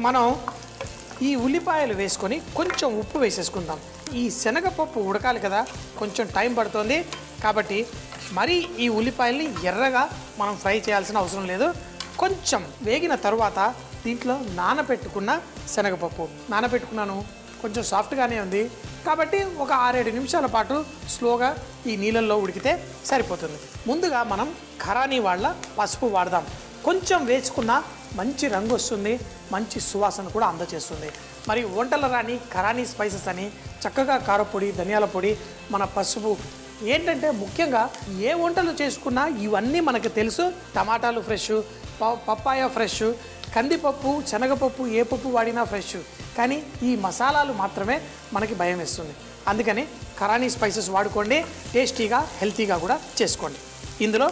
మనం ఈ ఉల్లిపాయలు వేసుకొని కొంచెం ఉప్పు వేసేసుకుందాం. ఈ శనగపప్పు ఉడకాలి కదా, కొంచెం టైం పడుతుంది కాబట్టి మరి ఈ ఉల్లిపాయల్ని ఎర్రగా మనం ఫ్రై చేయాల్సిన అవసరం లేదు. కొంచెం వేగిన తర్వాత దీంట్లో నానబెట్టుకున్న శనగపప్పు నానబెట్టుకున్నాను, కొంచెం సాఫ్ట్గానే ఉంది కాబట్టి ఒక 6-7 నిమిషాల పాటు స్లోగా ఈ నీళ్ళల్లో ఉడికితే సరిపోతుంది. ముందుగా మనం ఖరానీ వాళ్ళ పసుపు వాడదాం. కొంచెం వేసుకున్న మంచి రంగు వస్తుంది, మంచి సువాసన కూడా అందజేస్తుంది. మరి వంటల రాని ఖరానీ స్పైసెస్ అని చక్కగా కారపొడి, ధనియాల పొడి, మన పసుపు ఏంటంటే ముఖ్యంగా ఏ వంటలు చేసుకున్నా ఇవన్నీ మనకు తెలుసు. టమాటాలు ఫ్రెష్, పప్పాయ ఫ్రెష్, కందిపప్పు, శనగపప్పు, ఏ పప్పు వాడినా ఫ్రెష్. కానీ ఈ మసాలాలు మాత్రమే మనకి భయం వేస్తుంది. అందుకని ఖరానీ స్పైసెస్ వాడుకోండి, టేస్టీగా హెల్తీగా కూడా చేసుకోండి. ఇందులో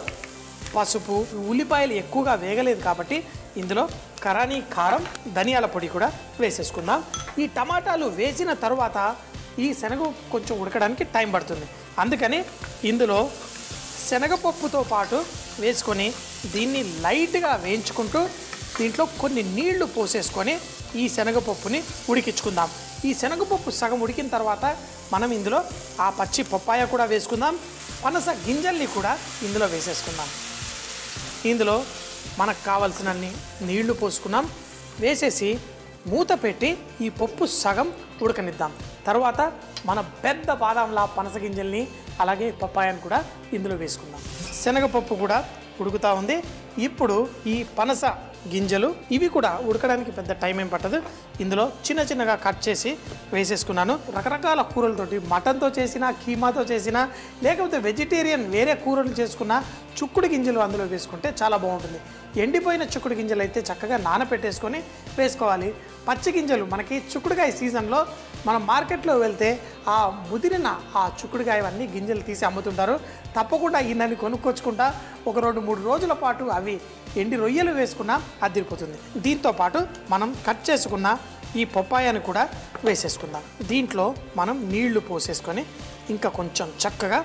పసుపు, ఉల్లిపాయలు ఎక్కువగా వేగలేదు కాబట్టి ఇందులో ఖరానీ కారం, ధనియాల పొడి కూడా వేసేసుకుందాం. ఈ టమాటాలు వేసిన తర్వాత ఈ శనగ కొంచెం ఉడకడానికి టైం పడుతుంది. అందుకని ఇందులో శనగపప్పుతో పాటు వేసుకొని దీన్ని లైట్గా వేయించుకుంటూ దీంట్లో కొన్ని నీళ్లు పోసేసుకొని ఈ శనగపప్పుని ఉడికించుకుందాం. ఈ శనగపప్పు సగం ఉడికిన తర్వాత మనం ఇందులో ఆ పచ్చి పప్పాయ కూడా వేసుకుందాం, పనస గింజల్ని కూడా ఇందులో వేసేసుకుందాం. ఇందులో మనకు కావలసినన్ని నీళ్లు పోసుకున్నాం, వేసేసి మూత పెట్టి ఈ పప్పు సగం ఉడకనిద్దాం. తర్వాత మన పెద్ద బాదంలా పనస గింజల్ని అలాగే పప్పాయను కూడా ఇందులో వేసుకుందాం. శనగపప్పు కూడా ఉడుకుతూ ఉంది. ఇప్పుడు ఈ పనస గింజలు ఇవి కూడా ఉడకడానికి పెద్ద టైం ఏం పట్టదు. ఇందులో చిన్న చిన్నగా కట్ చేసి వేసేసుకున్నాను. రకరకాల కూరలతోటి, మటన్తో చేసిన, కీమాతో చేసిన, లేకపోతే వెజిటేరియన్ వేరే కూరలు చేసుకున్న చుక్కుడు గింజలు అందులో వేసుకుంటే చాలా బాగుంటుంది. ఎండిపోయిన చుక్కుడు గింజలు అయితే చక్కగా నానపెట్టేసుకొని వేసుకోవాలి. పచ్చి గింజలు మనకి చుక్కుడుకాయ సీజన్లో మనం మార్కెట్లో వెళ్తే ఆ ముదిరిన ఆ చుక్కుడుకాయవన్నీ గింజలు తీసి అమ్ముతుంటారు. తప్పకుండా ఈయనని కొనుక్కొచ్చుకుంటా ఒక 2-3 రోజుల పాటు అవి ఎండి రొయ్యలు వేసుకున్నా అదిరిపోతుంది. దీంతో పాటు మనం కట్ చేసుకున్న ఈ పప్పాయను కూడా వేసేసుకుందాం. దీంట్లో మనం నీళ్లు పోసేసుకొని ఇంకా కొంచెం చక్కగా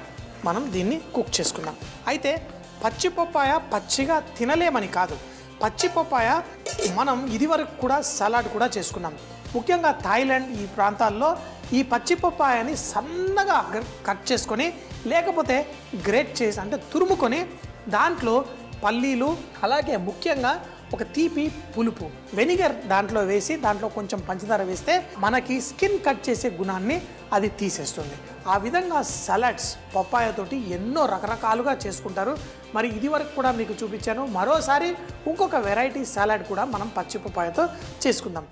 మనం దీన్ని కుక్ చేసుకుందాం. అయితే పచ్చి పప్పాయ పచ్చిగా తినలేమని కాదు, పచ్చి పప్పాయ మనం ఇదివరకు కూడా సలాడ్ కూడా చేసుకున్నాం. ముఖ్యంగా థాయిలాండ్ ఈ ప్రాంతాల్లో ఈ పచ్చి పప్పాయని సన్నగా కట్ చేసుకొని లేకపోతే గ్రేట్ చేసి అంటే తురుముకొని దాంట్లో పల్లీలు అలాగే ముఖ్యంగా ఒక తీపి పులుపు వెనిగర్ దాంట్లో వేసి దాంట్లో కొంచెం పంచదార వేస్తే మనకి స్కిన్ కట్ చేసే గుణాన్ని అది తీసేస్తుంది. ఆ విధంగా సలాడ్స్ పప్పాయతోటి ఎన్నో రకరకాలుగా చేసుకుంటారు. మరి ఇది వరకు కూడా మీకు చూపించాను. మరోసారి ఇంకొక వెరైటీ సలాడ్ కూడా మనం పచ్చి పప్పాయతో చేసుకుందాం.